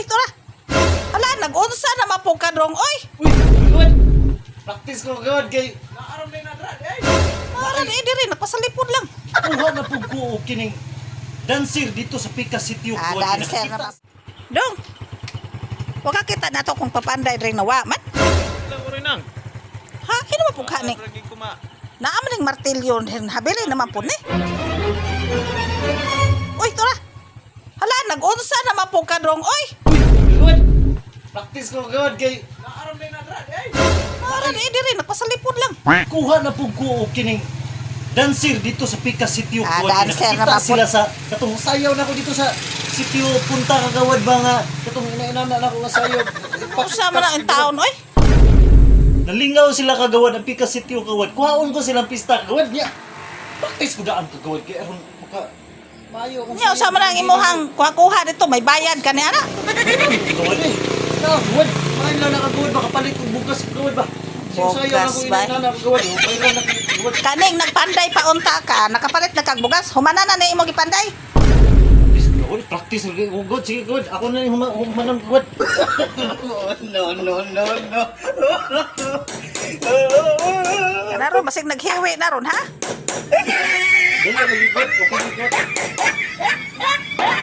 Uy, tura. Hala, nag-unsa naman po ka dong. Uy, Uy, good. Practice ko good kay naaram din na dra. para di diri nagpasalipod lang. Kuha na pug ko og kining dancer dito sa Pika City ug Dancer naman. Dong. Wa ka kita nato kung papanday diri na wa man. Lang ko rin ang. Ha, kino mo pug kani? Raging kuma. Naaman ning martilyo habili naman po ni. Uy, tura. Hala, nag-unsa naman po ka dong. Uy, Good. Practice ko good kay naaram din na dra. para di diri nagpasalipod lang. Kuha na pug ko og kining dancer dito sa Pika City ug Dancer nakita naman po. sila sa katong sayaw na ko dito sa sitio Punta Kagawad ba nga katong ina-inana na ko nga sayaw. Unsa man ang taon, oy? Nalingaw sila kagawad ang Pika City ug kagawad. Kuhaon ko silang pista kagawad niya. Practice ko daan kagawad kay aron maka maayo kung Nya unsa man ang imuhang kuha dito, may bayad ka ni ana? kagawad eh. Na, kagawad. Main lang na kagawad makapalit og bugas kagawad ba. Bugas ba? Ina-inana kagawad. Mayroon na kagawad. Kaning nagpanday pa unta ka, nakapalit na kag bugas, humana na ni imo gipanday. Kagawad, practice ko good. Sige kagawad. Ako na yung humanam kagawad. No, no, no, no. Kanaro basig naghiwi na ron ha? Dili, kagawad. Okay, kagawad.